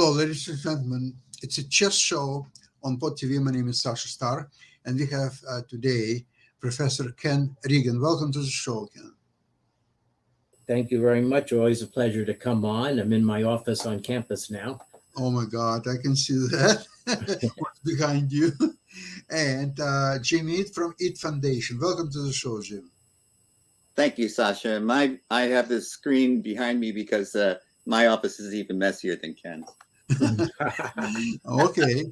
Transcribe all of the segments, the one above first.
Hello, ladies and gentlemen. It's a chess show on Pod TV. My name is Sasha Star, and we have today Professor Ken Regan. Welcome to the show, Ken. Thank you very much. Always a pleasure to come on. I'm in my office on campus now. Oh my God, I can see that. What's behind you? And Jim Eat from Eat Foundation. Welcome to the show, Jim. Thank you, Sasha. I have this screen behind me because my office is even messier than Ken's. Okay.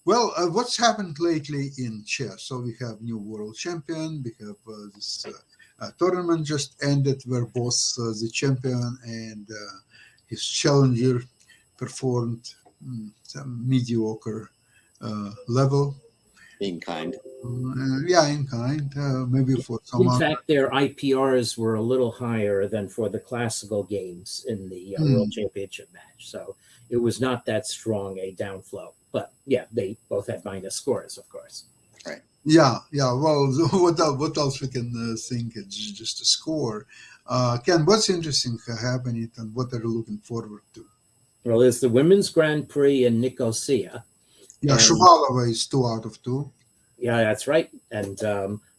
What's happened lately in chess? So we have new world champion. We have this tournament just ended where both the champion and his challenger performed some mediocre level. Being kind. In kind. Maybe for some. In fact, their IPRs were a little higher than for the classical games in the World Championship match. So it was not that strong a downflow. But yeah, they both had minus scores, of course. Right. Yeah. Well, what else we can think? It's just a score. Ken, what's interesting happening and what are you looking forward to? Well, there's the Women's Grand Prix in Nicosia. Yeah, Shuvalova is 2 out of 2. Yeah, that's right. And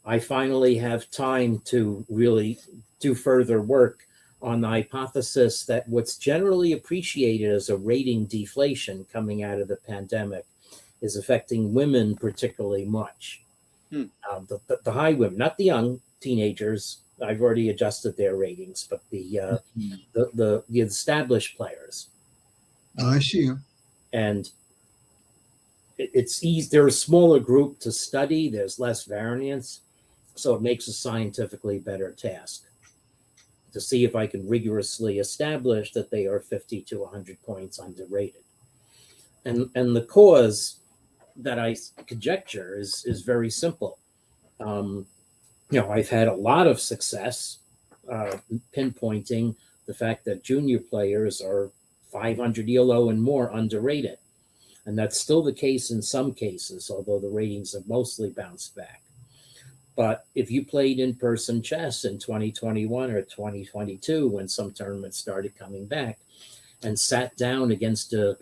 I finally have time to really do further work on the hypothesis that what's generally appreciated as a rating deflation coming out of the pandemic is affecting women particularly much. The high women, not the young teenagers. I've already adjusted their ratings, but the established players. I see. And it's easy. They're a smaller group to study. There's less variance, so it makes a scientifically better task to see if I can rigorously establish that they are 50 to 100 points underrated. And the cause that I conjecture is very simple. I've had a lot of success pinpointing the fact that junior players are 500 ELO and more underrated. And that's still the case in some cases, although the ratings have mostly bounced back. But if you played in-person chess in 2021 or 2022, when some tournaments started coming back, and sat down against a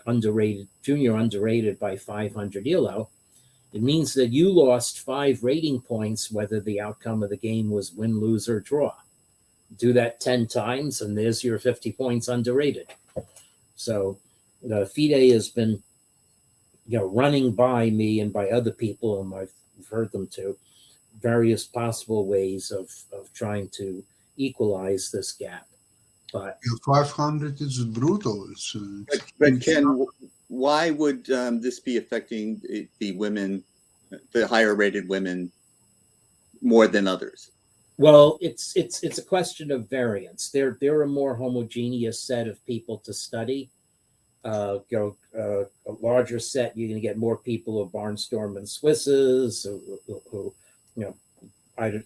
junior underrated by 500 ELO, it means that you lost 5 rating points, whether the outcome of the game was win, lose, or draw. Do that 10 times, and there's your 50 points underrated. So the FIDE has been running by me and by other people, and I've heard them too, various possible ways of trying to equalize this gap. But 500 is brutal. But Ken, why would this be affecting the women, the higher rated women, more than others? Well, it's a question of variance. They're a more homogeneous set of people to study. A larger set, you're going to get more people who barnstorm and Swisses, who either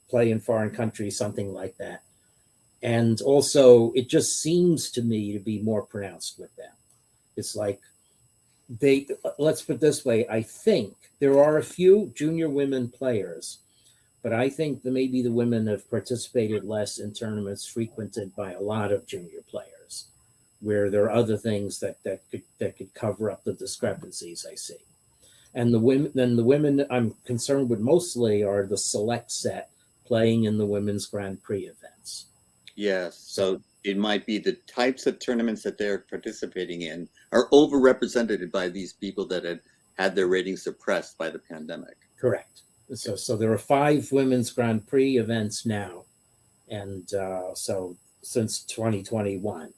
play in foreign countries, something like that. And also, it just seems to me to be more pronounced with them. It's like let's put it this way, I think there are a few junior women players, but I think that maybe the women have participated less in tournaments frequented by a lot of junior players, where there are other things that could cover up the discrepancies I see. And the women I'm concerned with mostly are the select set playing in the Women's Grand Prix events. Yes. So it might be the types of tournaments that they're participating in are overrepresented by these people that had their ratings suppressed by the pandemic. Correct. So there are 5 Women's Grand Prix events now. And so since 2021.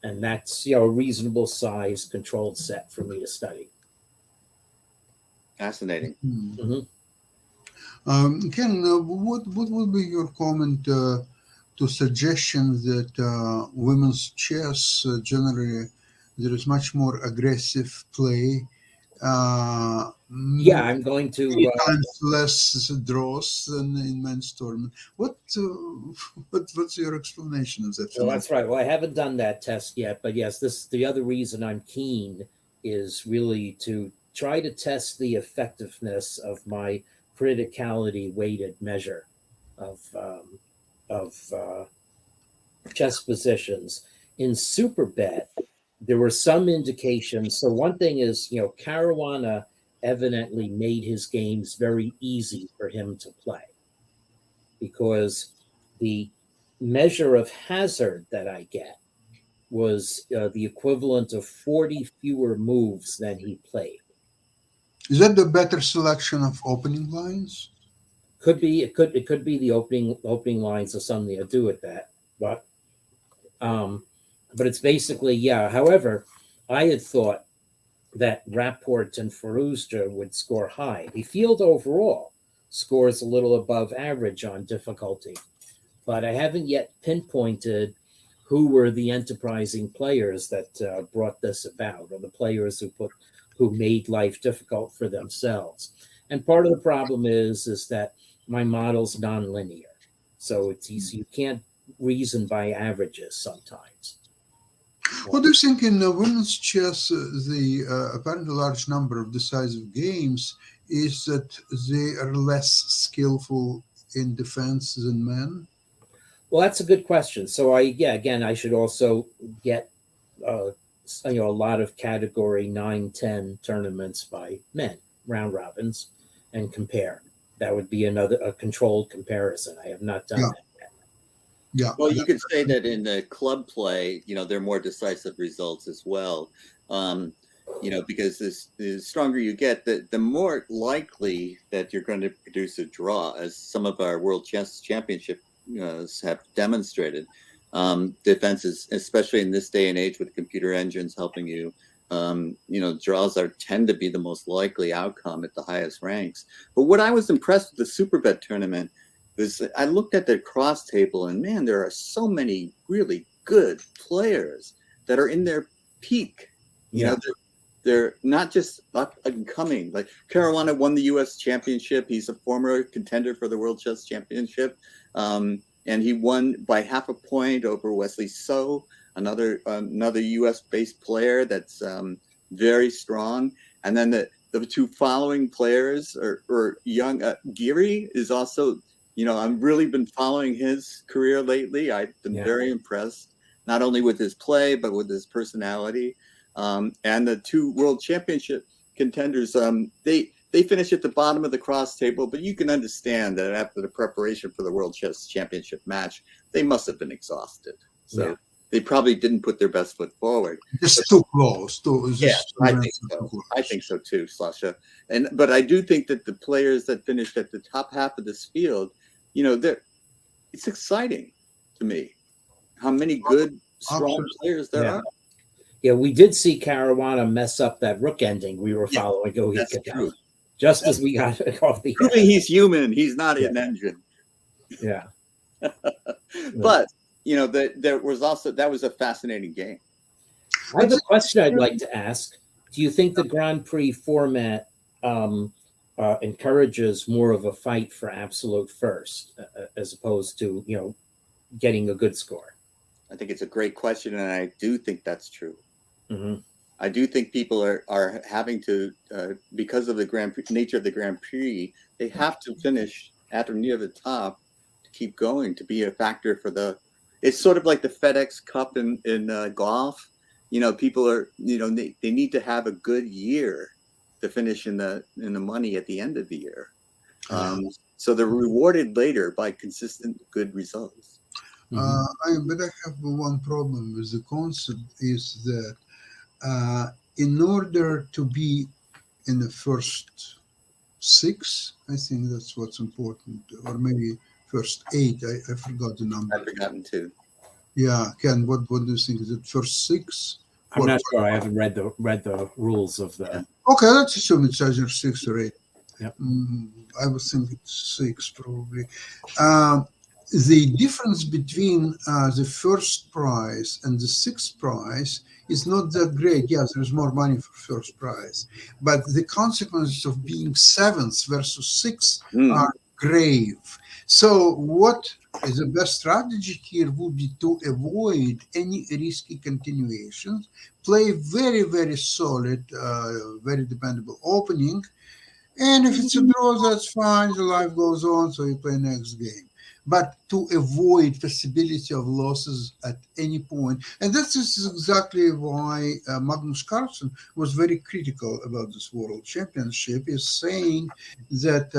And that's a reasonable size controlled set for me to study. Fascinating. Mm-hmm. Ken, what would be your comment to suggestions that women's chess generally there is much more aggressive play? I'm going to times less draws than in men's tournament. What's your explanation of that? Well, that's right. Well, I haven't done that test yet, but yes, the other reason I'm keen is really to try to test the effectiveness of my criticality weighted measure of chess positions. In Superbet, there were some indications. So one thing is, Caruana evidently made his games very easy for him to play, because the measure of hazard that I get was the equivalent of 40 fewer moves than he played. Is that the better selection of opening lines? Could be, it could be the opening lines of something to do with that, but it's basically, yeah. However, I had thought that Rapport and Feruzja would score high. The field overall scores a little above average on difficulty, but I haven't yet pinpointed who were the enterprising players that brought this about, or the players who made life difficult for themselves. And part of the problem is that my model's nonlinear, so it's easy. You can't reason by averages sometimes. What do you think in women's chess, the apparently large number of decisive games is that they are less skillful in defense than men? Well, that's a good question. So I should also get a lot of category 9-10 tournaments by men, round robins, and compare. That would be a controlled comparison. I have not done that yet. Yeah. Well, you could say that in the club play, there are more decisive results as well. Because the stronger you get, the more likely that you're going to produce a draw, as some of our World Chess Championship have demonstrated. Defenses, especially in this day and age with computer engines helping you, draws tend to be the most likely outcome at the highest ranks. But what I was impressed with the Superbet tournament was I looked at the cross table, and man, there are so many really good players that are in their peak. They're not just up and coming. Like Caruana won the U.S. Championship. He's a former contender for the World Chess Championship. And he won by half a point over Wesley So, another U.S.-based player that's very strong. And then the two following players are young. Giri is also, I've really been following his career lately. I've been very impressed, not only with his play, but with his personality. And the two World Championship contenders, they finish at the bottom of the cross table, but you can understand that after the preparation for the World Chess Championship match, they must have been exhausted. So they probably didn't put their best foot forward. It's too close. I think so. I think so too, Sasha. But I do think that the players that finished at the top half of this field, it's exciting to me how many good, strong players there are. Yeah, we did see Caruana mess up that rook ending we were following a week ago. Just as we got off the proving he's human, he's not an engine. Yeah. But that was a fascinating game. I have a question I'd like to ask. Do you think the Grand Prix format encourages more of a fight for absolute first, as opposed to getting a good score? I think it's a great question, and I do think that's true. Mm-hmm. I do think people are having to, because of the nature of the Grand Prix, they have to finish at or near the top to keep going, to be a factor for it's sort of like the FedEx Cup in golf. People are, they need to have a good year to finish in the money at the end of the year. So they're rewarded later by consistent good results. But I have one problem with the concept is that in order to be in the first 6, I think that's what's important, or maybe first 8. I forgot the number. I've forgotten too. Yeah, Ken, what do you think? Is it first 6? I'm not sure. I haven't read the rules of the. Okay, let's assume it's either 6 or 8. Yep. I would think it's 6 probably. The difference between the first prize and the 6th prize is not that great. Yes, there's more money for first prize, but the consequences of being 7th versus 6th are grave. So what is the best strategy here would be to avoid any risky continuations, play very, very solid, very dependable opening, and if it's a draw, that's fine, the life goes on, so you play next game. but to avoid possibility of losses at any point. And that is exactly why Magnus Carlsen was very critical about this World Championship, is saying that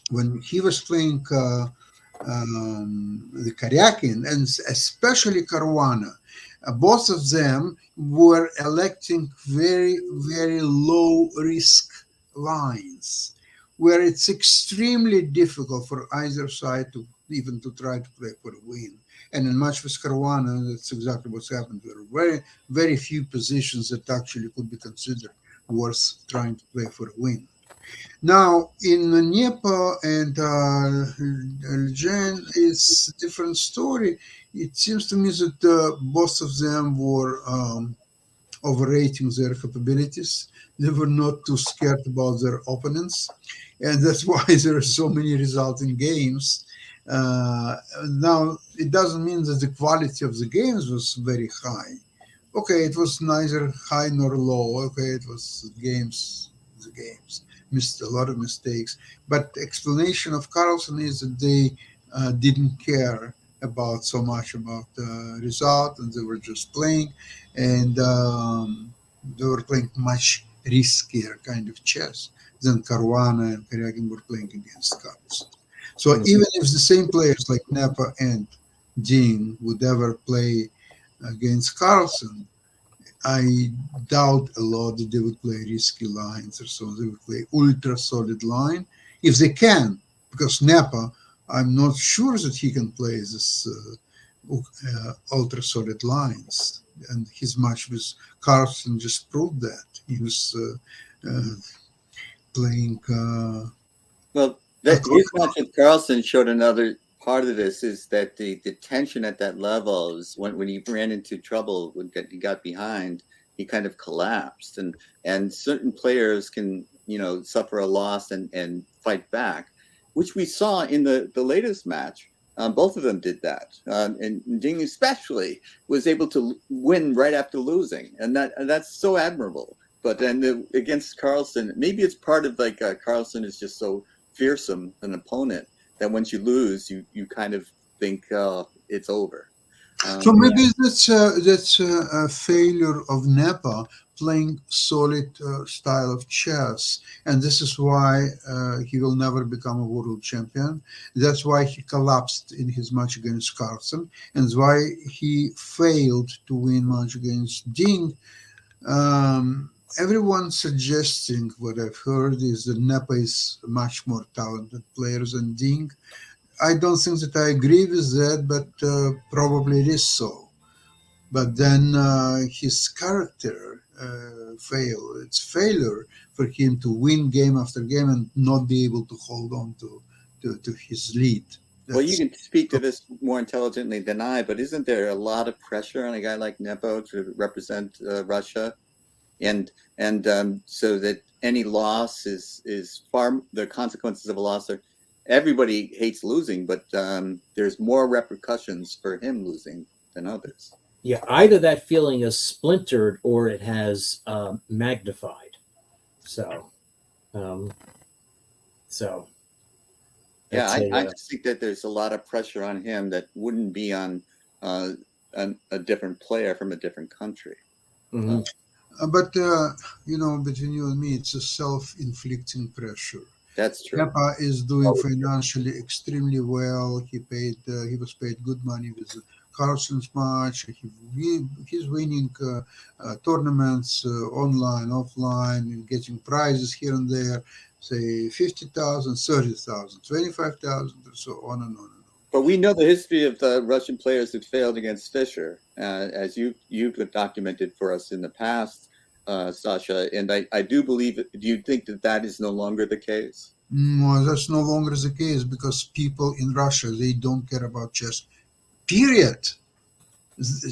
when he was playing the Karyakin, and especially Caruana, both of them were electing very, very low risk lines, where it's extremely difficult for either side to even to try to play for a win. And in match with Caruana, that's exactly what's happened. There are very, very few positions that actually could be considered worth trying to play for a win. Now, in Niepo and Lejeune, it's a different story. It seems to me that both of them were overrating their capabilities. They were not too scared about their opponents. And that's why there are so many resulting games. Now, it doesn't mean that the quality of the games was very high. Okay, it was neither high nor low. Okay, it was the games. Missed a lot of mistakes. But the explanation of Carlsen is that they didn't care about so much about the result, and they were just playing, and they were playing much riskier kind of chess than Caruana and Karyakin were playing against Carlsen. So even if the same players like Nepa and Ding would ever play against Carlsen, I doubt a lot that they would play risky lines or so. They would play ultra solid line if they can, because Nepa, I'm not sure that he can play this ultra solid lines. And his match with Carlsen just proved that. He was playing. His match with Carlsen showed another part of this, is that the tension at that level is when he ran into trouble, when he got behind, he kind of collapsed, and certain players can suffer a loss and fight back, which we saw in the latest match. Both of them did that, and Ding especially was able to win right after losing, and that's so admirable. But then against Carlsen, maybe it's part of Carlsen is just so fearsome an opponent that once you lose, you kind of think it's over. So maybe that's a failure of Nepa playing solid style of chess, and this is why he will never become a world champion. That's why he collapsed in his match against Carlsen, and that's why he failed to win match against Ding. Everyone suggesting what I've heard is that Nepa is a much more talented player than Ding. I don't think that I agree with that, but probably it is so. But then his character failed. It's failure for him to win game after game and not be able to hold on to his lead. Well, you can speak to this more intelligently than I, but isn't there a lot of pressure on a guy like Nepo to represent Russia? And so that any loss is far, the consequences of a loss are, everybody hates losing, but there's more repercussions for him losing than others. Yeah, either that feeling is splintered or it has magnified. So yeah, I just think that there's a lot of pressure on him that wouldn't be on a different player from a different country. Mm-hmm. But between you and me, it's a self-inflicting pressure. That's true. Nepa is doing financially extremely well. He was paid good money with Carlsen's match. He's winning tournaments online, offline, and getting prizes here and there. Say 50,000, 30,000, 25,000, or so on and on and on. But we know the history of the Russian players that failed against Fischer, as you've documented for us in the past, Sasha. And I do believe. Do you think that is no longer the case? No, that's no longer the case, because people in Russia, they don't care about chess. Period.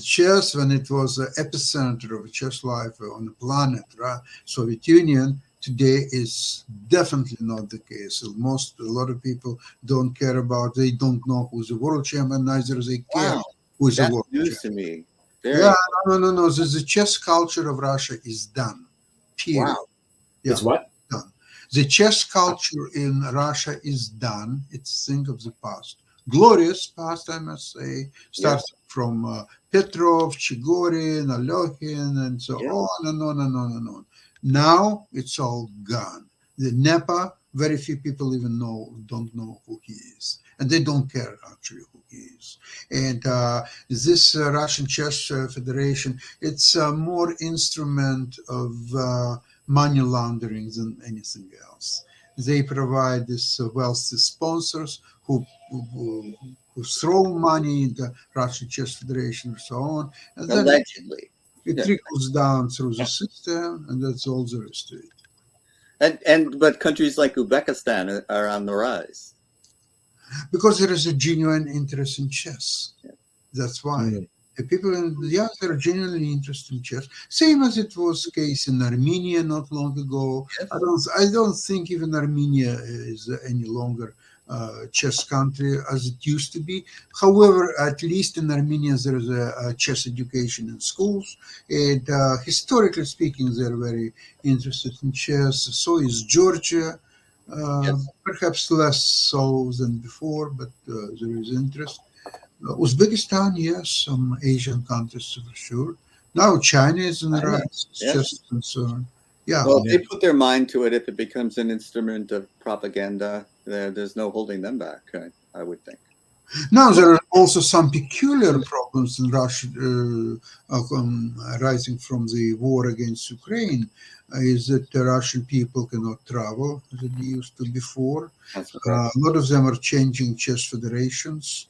Chess, when it was the epicenter of chess life on the planet, right? Soviet Union. Today is definitely not the case. A lot of people don't care about. They don't know who's the world champion. Neither they care who's the world champion. That's news to me. No. The chess culture of Russia is done. Period. Wow. Yeah. It's what? Done. The chess culture in Russia is done. It's a thing of the past. Glorious past, I must say, starts from Petrov, Chigorin, Alokhin, and so on and on and on and on. Now it's all gone. The NEPA, very few people even don't know who he is. And they don't care actually who he is. And this Russian Chess Federation, it's more instrument of money laundering than anything else. They provide these wealthy sponsors who throw money into Russian Chess Federation and so on. And then Allegedly. it trickles down through the system, and that's all there is to it. But countries like Uzbekistan are on the rise. Because there is a genuine interest in chess. That's why. The people there are genuinely interested in chess. Same as it was the case in Armenia not long ago. I don't think even Armenia is any longer chess country as it used to be. However, at least in Armenia, there is a chess education in schools. And historically speaking, they're very interested in chess. So is Georgia. Perhaps less so than before, but there is interest. Uzbekistan, yes, some Asian countries for sure. Now China is in the rise, just concerned. Yeah. Well, if they put their mind to it, if it becomes an instrument of propaganda, there's no holding them back, I would think. Now, there are also some peculiar problems in Russia arising from the war against Ukraine. Is that the Russian people cannot travel as they used to before. A lot of them are changing chess federations.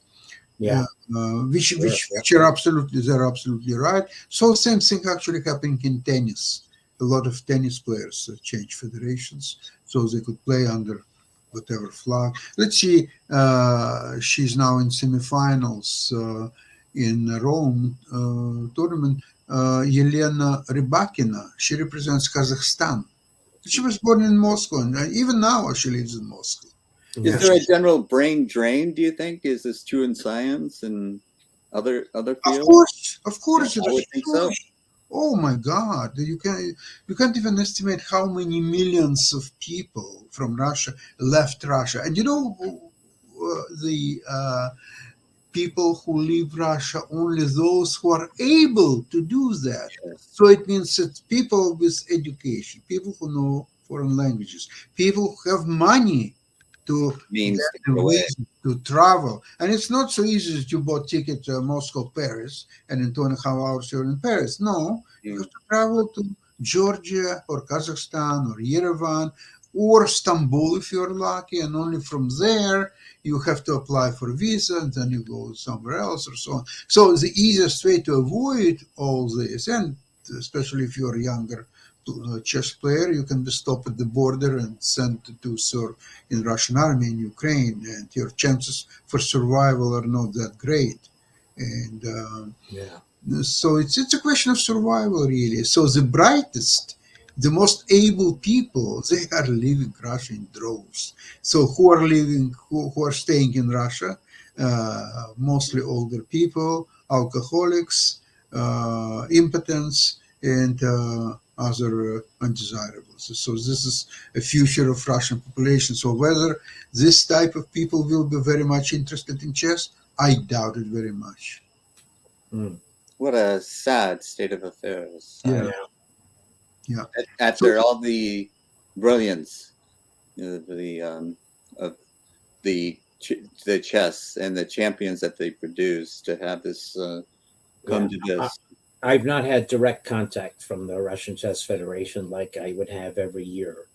Which are they're absolutely right. So same thing actually happening in tennis. A lot of tennis players change federations so they could play under whatever flag. Let's see, she's now in semifinals in Rome tournament. Yelena Rybakina, she represents Kazakhstan. She was born in Moscow, and even now she lives in Moscow. Is there a general brain drain, do you think? Is this true in science and other fields? Of course. I would think so. Oh my God! You can't even estimate how many millions of people from Russia left Russia. And the people who leave Russia, only those who are able to do that. So it means that people with education, people who know foreign languages, people who have money to travel. And it's not so easy that you bought ticket to Moscow, Paris, and in 2.5 hours you're in Paris. No, you have to travel to Georgia or Kazakhstan or Yerevan or Istanbul if you're lucky, and only from there you have to apply for a visa, and then you go somewhere else or so on. So the easiest way to avoid all this, and especially if you're a younger chess player, you can be stopped at the border and sent to serve in Russian army in Ukraine, and your chances for survival are not that great. And so it's a question of survival, really. So the brightest, the most able people, they are leaving Russia in droves. So who are staying in Russia? Mostly older people, alcoholics, impotents, and other undesirables. So this is a future of Russian population. So whether this type of people will be very much interested in chess, I doubt it very much. What a sad state of affairs. Yeah. After all the brilliance of the chess and the champions that they produce, to have this come to this. I've not had direct contact from the Russian Chess Federation like I would have every year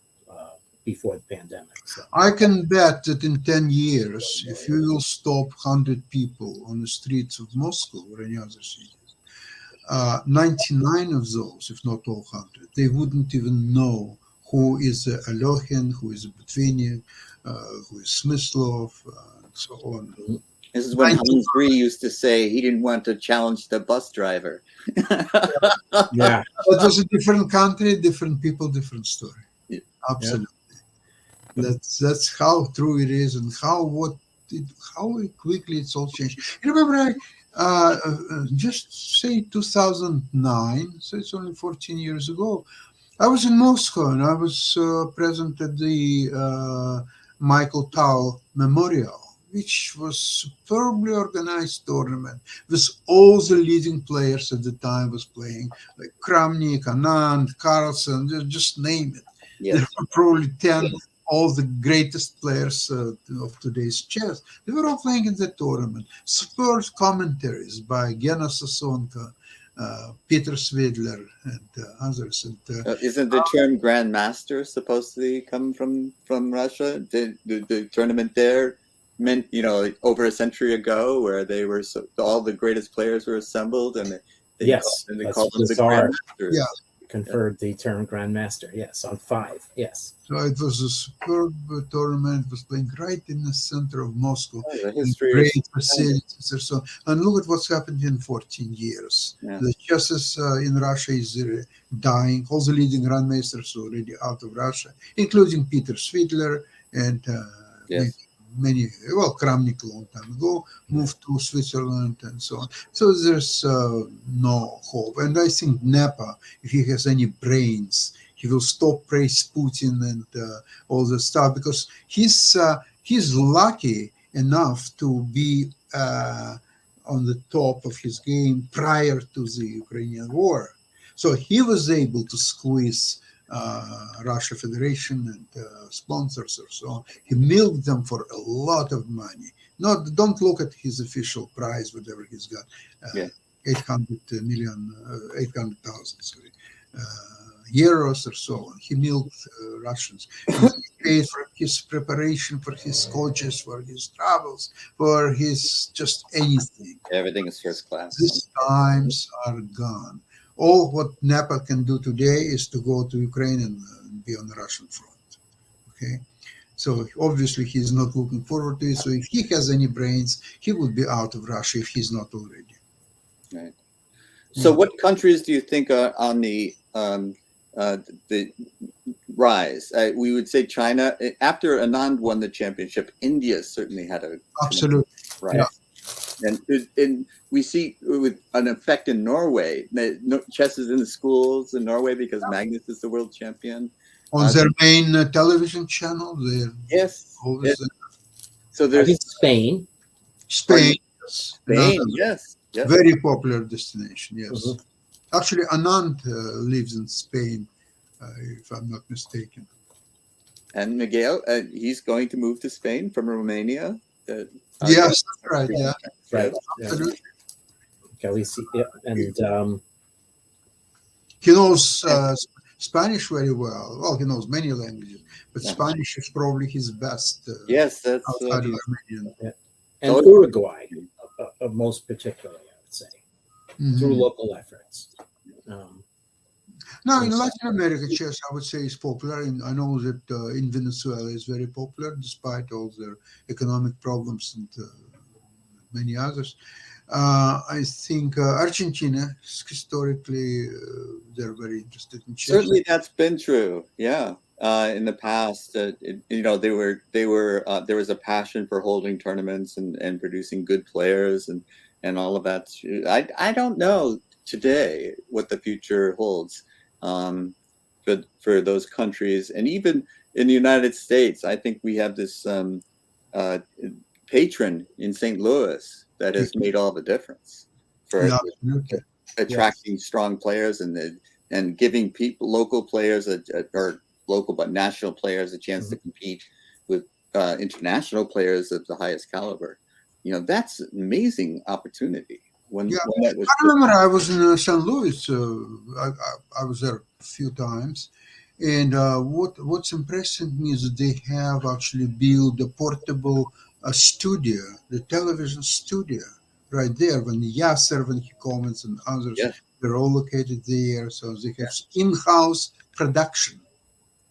before the pandemic. So. I can bet that in 10 years, if you will stop 100 people on the streets of Moscow or any other city, 99 of those, if not all 100, they wouldn't even know who is Alokhin, who is Botvinnik, who is Smyslov, and so on. This is when Hans Gree used to say he didn't want to challenge the bus driver. Yeah. It was a different country, different people, different story. Yeah. Absolutely. Yeah. That's how true it is, and how quickly it's all changed. You remember, just say 2009, so it's only 14 years ago, I was in Moscow and I was present at the Michael Tal Memorial, which was superbly organized tournament with all the leading players at the time was playing, like Kramnik, Anand, Carlsen, just name it. There Yes. were probably 10 all the greatest players of today's chess. They were all playing in the tournament. Superb commentaries by Gena Sasonka, Peter Svidler, and others. And Isn't the term grandmaster supposed to come from Russia? The tournament there meant, over a century ago, where they were all the greatest players were assembled, and they Yes, and they that's called them the bizarre. grandmasters. Yeah. Conferred the term grandmaster. Yes, on 5. Yes. so it was a superb tournament. It was playing right in the center of Moscow. Oh, the history is Great facilities or so. And look at what's happened in 14 years. Yeah. The chess in Russia is dying. All the leading grandmasters are already out of Russia, including Peter Svidler and Yes. many, well, Kramnik a long time ago, moved to Switzerland and so on. So there's no hope. And I think Nepa, if he has any brains, he will stop praise Putin and all this stuff, because he's lucky enough to be on the top of his game prior to the Ukrainian war. So he was able to squeeze Russia Federation and sponsors or so on. He milked them for a lot of money. Don't look at his official prize, whatever he's got, Yeah. 800,000 euros or so on. He milked Russians. He paid for his preparation, for his coaches, for his travels, for his just anything. Everything is first class. These times are gone. All what Nepa can do today is to go to Ukraine and be on the Russian front. Okay, so obviously he's not looking forward to it. So if he has any brains, he would be out of Russia if he's not already. Right. So, what countries do you think are on the rise? We would say China. After Anand won the championship, India certainly had a Absolutely. rise. Yeah. And we see with an effect in Norway. Chess is in the schools in Norway because Magnus is the world champion. On their main television channel, they're Yes. always So I there's think Spain. Spain. Spain. Another Yes. Yes. very popular destination. Yes, Mhm. actually, Anand lives in Spain, if I'm not mistaken. And Miguel, he's going to move to Spain from Romania. Yes, that's right. Yeah, Right. Yeah. absolutely. Galicia. Yeah. And He knows Spanish very well. Well, he knows many languages, but Yeah. Spanish is probably his best Yes, that's outside of Armenian. and Oh, Uruguay, most particularly, I would say, Mhm. through local efforts. Now, in Yes. Latin America, chess, I would say, is popular. And I know that in Venezuela is very popular, despite all their economic problems and many others. I think Argentina, historically, they're very interested in chess. certainly that's been true. Yeah. In the past, there was a passion for holding tournaments and producing good players and all of that. I don't know today what the future holds for those countries, and even in the United States. I think we have this patron in St. Louis that has made all the difference for Yeah, absolutely. attracting strong players and giving local players or local but national players a chance to compete with international players of the highest caliber. That's an amazing opportunity. When that was I remember I was in St. Louis. I was there a few times. And what's impressing me is that they have actually built a portable studio, the television studio, right there. When Yasser, when he comments, and others, Yes. they're all located there. So they have in-house production.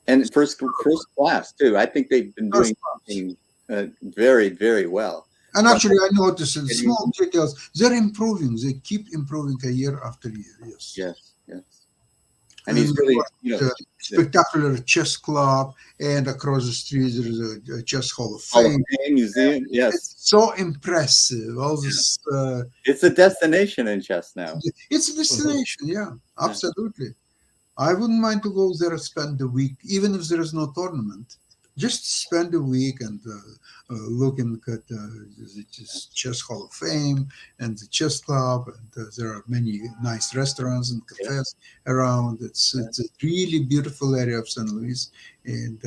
and first class too. I think they've been doing something very, very well. And actually, I noticed in small details, they're improving. They keep improving a year after year. Yes. Yes. And he's really, spectacular chess club, and across the street there's a chess hall of Hall of fame. Fame museum. Yes, It's so impressive. All this. it's a destination in chess now. It's a destination. Yeah, absolutely. I wouldn't mind to go there and spend the week, even if there is no tournament. Just spend a week and looking at the Chess Hall of Fame and the chess club. And there are many nice restaurants and cafes around. It's a really beautiful area of St. Louis, and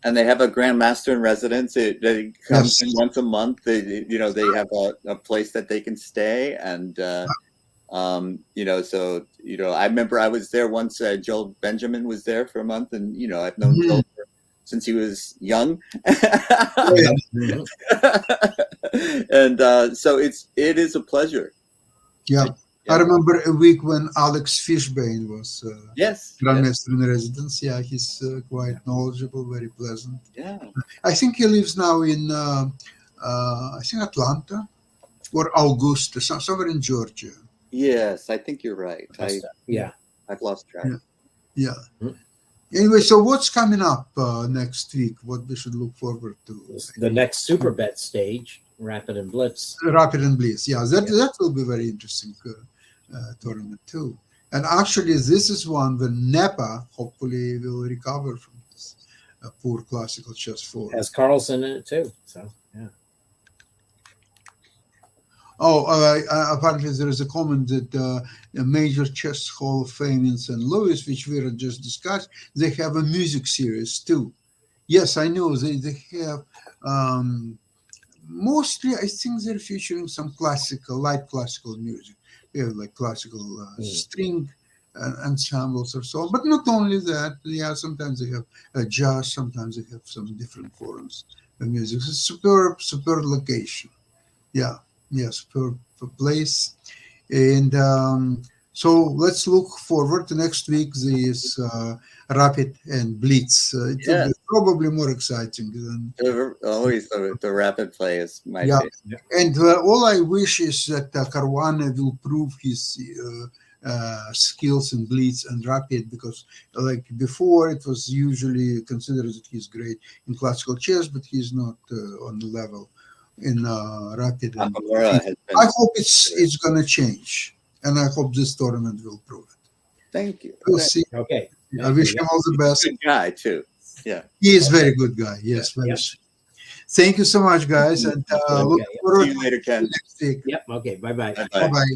they have a grandmaster in residence. They come Yes. in once a month. They have a place that they can stay, and so I remember I was there once. Joel Benjamin was there for a month, and I've known Mhm. Joel since he was young. Oh, yeah. Mhm. And so it is a pleasure. Yeah. I remember a week when Alex Fishbane was Yes. grandmaster in residence. Yeah, he's quite knowledgeable, very pleasant. Yeah. I think he lives now in I think Atlanta or Augusta, somewhere in Georgia. Yes, I think you're right. Yeah. I've lost track. Yeah. Yeah. Mhm. Anyway, so what's coming up next week? What we should look forward to? The next super bet stage, Rapid and Blitz. Rapid and Bliss. Yeah, that will be very interesting tournament too. And actually, this is one where NEPA hopefully will recover from this poor classical chess form. Has Carlson in it too. So yeah. Oh, apparently there is a comment that a major chess hall of fame in St. Louis, which we had just discussed, they have a music series too. Yes, I know they have mostly. I think they're featuring some light classical music. They have like classical string ensembles or so on. But not only that, yeah, sometimes they have jazz. Sometimes they have some different forms of music. It's a superb location. Yeah. Yes, per place. And so let's look forward to next week. This Rapid and Blitz. It will be probably more exciting than always the rapid play is my favorite. And all I wish is that Caruana will prove his skills in Blitz and Rapid, because like before it was usually considered that he's great in classical chess, but he's not on the level in Rapid. And I hope it's going to change, and I hope this tournament will prove it. Thank you. We'll see. Okay. I wish him all the best. Good guy too. Yeah, he is a very good guy. Yes, very. Thank you so much, guys, and look forward see you later, Ken. to next week. Yep. Okay. Bye bye. Bye Bye bye.